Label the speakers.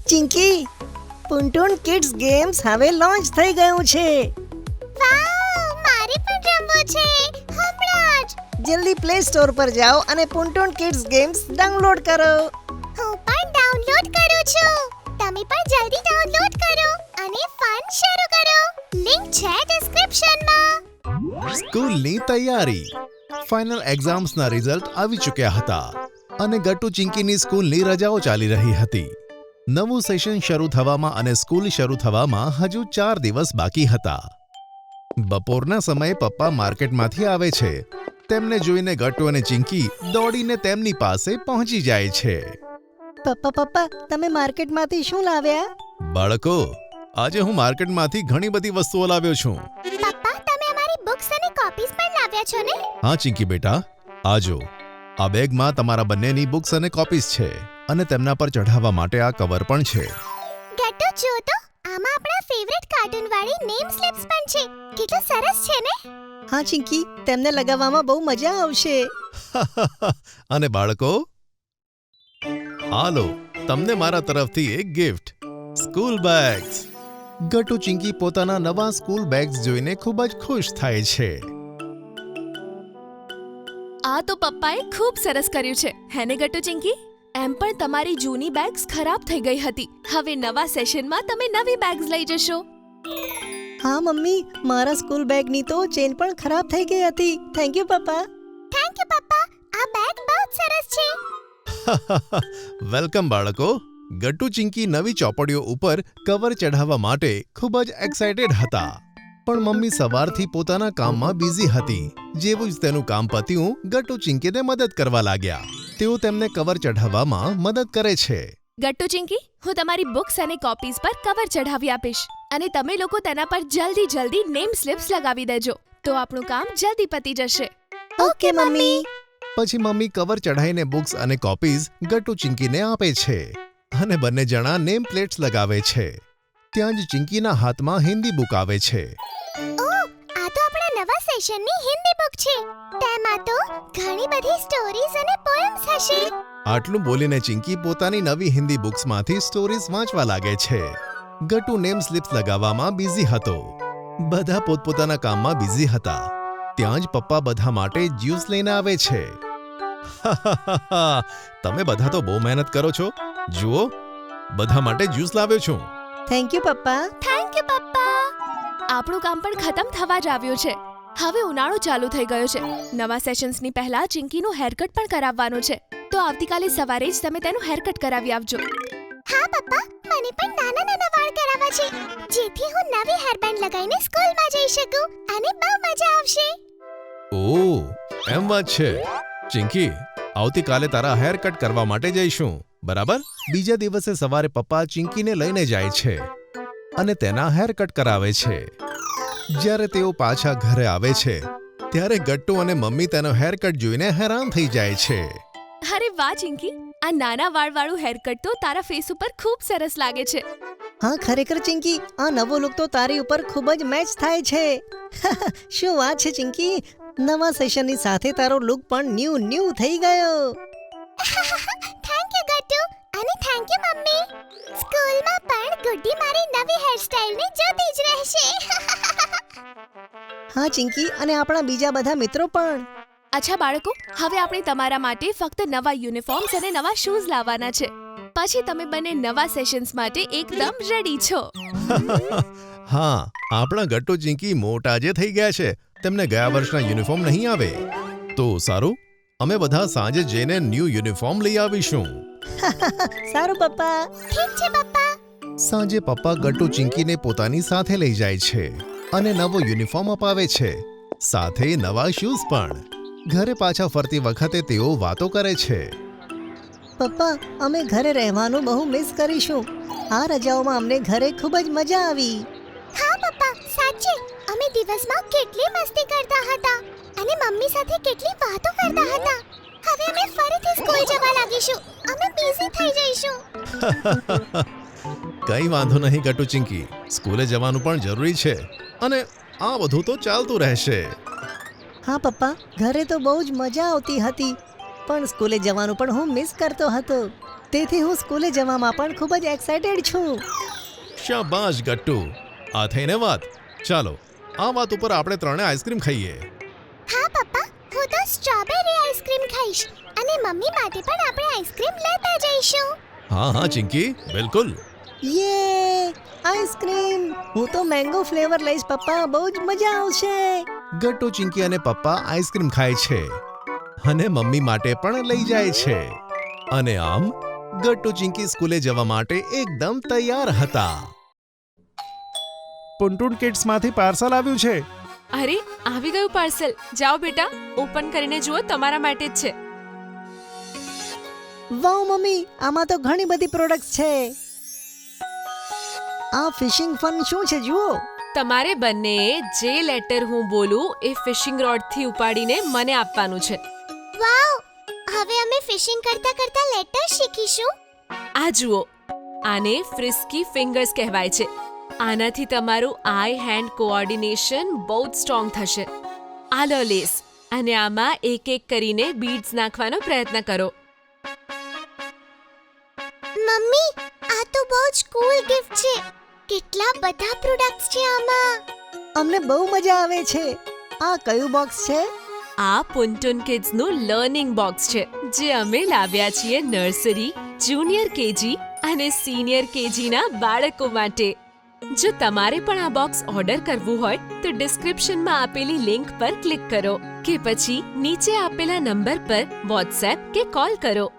Speaker 1: Chinki, પુન્ટુન kids games હવે launch થઈ ગયું છે.
Speaker 2: વાવ, મારે પણ રમવું છે હમણાં જ.
Speaker 1: જલ્દી પ્લે સ્ટોર પર જાઓ અને પુન્ટુન કિડ્સ ગેમ્સ ડાઉનલોડ કરો.
Speaker 2: હું પણ ડાઉનલોડ કરું છું. તમે પણ જલ્દી ડાઉનલોડ કરો અને ફન શરૂ કરો. લિંક છે ડિસ્ક્રિપ્શનમાં.
Speaker 3: સ્કૂલની તૈયારી. ફાઇનલ એક્ઝામ્સના રિઝલ્ટ આવી ચૂક્યા હતા અને ગટ્ટુ ચિંકીની સ્કૂલની રજાઓ ચાલી રહી હતી. નવું સેશન શરૂ થવામાં અને સ્કૂલ શરૂ થવામાં હજુ 4 દિવસ બાકી હતા. બપોરના સમયે પપ્પા માર્કેટમાંથી આવે છે. તેમને જોઈને ગટ્ટુ અને ચિંકી દોડીને તેમની પાસે પહોંચી જાય છે.
Speaker 1: પપ્પા, તમે માર્કેટમાંથી શું લાવ્યા?
Speaker 3: બાળકો, આજે હું માર્કેટમાંથી ઘણી બધી વસ્તુઓ લાવ્યો છું.
Speaker 2: પપ્પા, તમે અમારી બુક્સ અને કોપીઝ પણ લાવ્યા છો ને?
Speaker 3: હા ચિંકી બેટા, આજો આ બેગમાં તમારા બંનેની બુક્સ અને કોપીઝ છે અને તેમના પર ચઢાવવા માટે આ કવર પણ છે.
Speaker 2: ગટ્ટુ, જો તો આમાં આપણા ફેવરેટ કાર્ટૂન વાળી નેમ સ્લિપ્સ પણ છે. કેટલું સરસ છે ને?
Speaker 1: હા ચિંકી, તેમને લગાવવામાં બહુ મજા આવશે.
Speaker 3: અને બાળકો, આ લો તમને મારા તરફથી એક gift, school bags. Gattu Chinki પોતાના નવા સ્કૂલ બેગ્સ જોઈને ખૂબ જ ખુશ થાય છે.
Speaker 4: આ તો પપ્પાએ ખૂબ સરસ કર્યું છે, હે ને ગટ્ટુ ચિંકી? એમ પણ તમારી જૂની બેગ્સ ખરાબ થઈ ગઈ હતી. હવે નવા સેશનમાં તમે નવી બેગ્સ લઈ જશો.
Speaker 1: હા મમ્મી, મારા સ્કૂલ બેગની તો ચેન પણ ખરાબ થઈ ગઈ હતી. થેન્ક યુ પપ્પા.
Speaker 2: થેન્ક યુ પપ્પા, આ બેગ બહુ સરસ છે.
Speaker 3: વેલકમ બાળકો. ગટ્ટુ ચિંકી નવી ચોપડીઓ ઉપર કવર ચઢાવવા માટે ખૂબ જ એક્સાઇટેડ હતા. પણ મમ્મી સવારથી પોતાના કામમાં બિઝી હતી. જેવું જ તેનું કામ પત્યું, ગટ્ટુ ચિંકીને મદદ કરવા લાગ્યા. તેઓ તેમને કવર ચઢાવવામાં મદદ કરે છે.
Speaker 4: ગટ્ટુ ચિંકી, હું તમારી બુક્સ અને કોપીઝ પર કવર ચઢાવી આપીશ અને તમે લોકો તેના પર જલ્દી નેમ સ્લિપ્સ લગાવી દેજો, તો આપણું કામ જલ્દી પતી જશે.
Speaker 1: Okay mummy.
Speaker 3: પછી મમ્મી કવર ચઢાઈને બુક્સ અને કોપીઝ ગટ્ટુ ચિંકીને આપે છે અને બંને જણા નેમ પ્લેટ્સ લગાવે છે. ત્યાં જ ચિંકીના હાથમાં હિન્દી બુક આવે છે.
Speaker 2: ઓહ, આ તો આપણા નવા સેશનની હિન્દી બુક છે. તેમાં તો ઘણી બધી સ્ટોરીઝ અને પોએમ્સ હશે.
Speaker 3: આટલું બોલીને ચિંકી પોતાની નવી હિન્દી બુક્સમાંથી સ્ટોરીઝ વાંચવા લાગે છે. ગટ્ટુ નેમ સ્લિપ્સ લગાવવામાં બિઝી હતો. બધા પોતપોતાના કામમાં બિઝી હતા. ત્યાં જ પપ્પા બધા માટે જ્યુસ લઈને આવે છે. તમે બધા તો બહુ મહેનત કરો છો. જુઓ, બધા માટે જ્યુસ લાવ્યો છું.
Speaker 1: થેન્ક યુ પપ્પા.
Speaker 4: થેન્ક યુ પપ્પા. આપણું કામ પણ ખતમ થવા જ આવ્યું છે. હવે ઉનાળો ચાલુ થઈ ગયો છે. નવા સેશન્સની પહેલા ચિંકીનું હેરકટ પણ કરાવવાનું છે, તો આવતીકાલે સવારે જ તમે તેનું હેરકટ કરાવી આપજો.
Speaker 2: હા પપ્પા, મને પણ નાના વાળ કરાવવા છે, જેથી હું નવી હેરબેન્ડ લગાવીને સ્કૂલમાં જઈ શકું અને બહુ મજા આવશે.
Speaker 3: ઓહ, એમ વાત છે. ચિંકી, આવતીકાલે તારા હેર કટ કરવા માટે જઈશું, બરાબર? બીજા દિવસે સવારે પપ્પા ચિંકીને લઈને જાય છે અને તેના હેર કટ કરાવે છે. જ્યારે તેઓ પાછા ઘરે આવે છે ત્યારે ગટ્ટુ અને મમ્મી તેનો હેર કટ જોઈને હેરાન થઈ જાય છે.
Speaker 4: અરે વાહ ચિંકી, આ નાના વાળવાળું હેરકટ તો તારા ફેસ ઉપર ખૂબ સરસ લાગે છે.
Speaker 1: હા ખરેખર ચિંકી, આ નવો લુક તો તારી ઉપર ખૂબ જ મેચ થાય છે. શું વાત છે ચિંકી, નવા સેશનની સાથે તારો લુક પણ ન્યૂ થઈ ગયો.
Speaker 2: થેન્ક યુ ગટ્ટુ અને થેન્ક યુ મમ્મી. સ્કૂલમાં પણ ગુડ્ડી મારી નવી હેરસ્ટાઈલને જોતી જ રહેશે.
Speaker 1: હા ચિંકી, અને આપણા બીજા બધા મિત્રો પણ.
Speaker 4: અચ્છા બાળકો, હવે આપણે તમારા માટે ફક્ત નવા યુનિફોર્મ્સ અને નવા શૂઝ લાવવાના છે. પછી તમે બંને નવા સેશન્સ માટે એકદમ રેડી છો.
Speaker 3: હા, આપણા ગટ્ટુ ચિંકી મોટા જે થઈ ગયા છે. તેમને ગયા વર્ષના યુનિફોર્મ નહીં આવે. તો સારું, અમે બધા સાંજે જઈને ન્યૂ યુનિફોર્મ લઈ આવીશું.
Speaker 1: સારું પપ્પા.
Speaker 2: ઠીક છે પપ્પા.
Speaker 3: સાંજે પપ્પા ગટ્ટુ ચિંકીને પોતાની સાથે લઈ જાય છે અને નવો યુનિફોર્મ અપાવે છે, સાથે નવા શૂઝ પણ. ઘરે પાછા ફરતી વખતે તેઓ વાતો કરે છે.
Speaker 1: પપ્પા, અમે ઘરે રહેવાનું બહુ મિસ કરીશું. આ રજાઓમાં અમને ઘરે ખૂબ જ મજા આવી.
Speaker 2: હા પપ્પા, સાચે અમે દિવસમાં કેટલી મસ્તી કરતા હતા અને મમ્મી સાથે કેટલી વાતો કરતા હતા. હવે અમે ફરીથી સ્કૂલ જવા લાગીશું. અમે બિઝી થઈ જઈશું.
Speaker 3: કંઈ વાંધો નહીં ગટ્ટુ ચિંકી, સ્કૂલે જવાનું પણ જરૂરી છે અને આ બધું તો ચાલતું રહેશે.
Speaker 1: હા પપ્પા, ઘરે તો બહુ જ મજા આવતી હતી, પણ સ્કૂલે જવાનું પણ હું મિસ કરતો હતો. તેથી હું સ્કૂલે જવામાં પણ ખૂબ જ એક્સાઇટેડ છું.
Speaker 3: શાબાશ ગટ્ટુ, આ થઈને વાત. ચાલો આ વાત ઉપર આપણે ત્રણે આઈસ્ક્રીમ ખાઈએ.
Speaker 2: હા પપ્પા, હું તો સ્ટ્રોબેરી આઈસ્ક્રીમ ખાઈશ અને મમ્મી માટે પણ આપણે આઈસ્ક્રીમ લેતા જઈશું.
Speaker 3: હા ચિંકી, બિલકુલ.
Speaker 1: યે આઈસ્ક્રીમ! હું તો મેંગો ફ્લેવર લઈશ પપ્પા, બહુ જ મજા આવશે.
Speaker 3: ગટ્ટુ, ચિંકી અને પપ્પા આઈસ્ક્રીમ ખાય છે અને મમ્મી માટે પણ લઈ જાય છે. અને આમ ગટ્ટુ ચિંકી સ્કૂલે જવા માટે એકદમ તૈયાર હતા.
Speaker 5: ટુનટુન કિડ્સમાંથી પાર્સલ આવ્યું છે.
Speaker 4: અરે આવી ગયું પાર્સલ. જાઓ બેટા, ઓપન કરીને જુઓ, તમારા માટે જ છે.
Speaker 1: વાવ મમ્મી, આમાં તો ઘણી બધી પ્રોડક્ટ્સ છે. આ ફિશિંગ ફન શું છે જુઓ.
Speaker 4: તમારે બંને જે લેટર હું બોલું એ ફિશિંગ રોડથી ઉપાડીને મને આપવાનું છે.
Speaker 2: વાવ! હવે અમે ફિશિંગ કરતા કરતા લેટર શીખીશું.
Speaker 4: આ જુઓ, આને ફ્રિસ્કી ફિંગર્સ કહેવાય છે. આનાથી તમારું આઈ હેન્ડ કોઓર્ડિનેશન બહુ જ સ્ટ્રોંગ થશે. આ લો લેસ, અને આમાં એક એક કરીને બીડ્સ નાખવાનો પ્રયત્ન કરો.
Speaker 2: મમ્મી, આ તો બહુ જ કૂલ ગિફ્ટ છે. કેટલા બધા પ્રોડક્ટ્સ છે આમાં.
Speaker 1: અમને બહુ મજા આવે છે. આ કયું બોક્સ છે?
Speaker 4: આ પુન્ટુન કિડ્સનું લર્નિંગ બોક્સ છે, જે અમે લાવ્યા છીએ નર્સરી, જુનિયર કેજી અને સિનિયર કેજીના બાળકો માટે. જો તમારે પણ આ બોક્સ ઓર્ડર કરવું હોય તો ડિસ્ક્રિપ્શનમાં આપેલી લિંક પર ક્લિક કરો કે પછી નીચે આપેલા નંબર પર વોટ્સએપ કે કોલ કરો.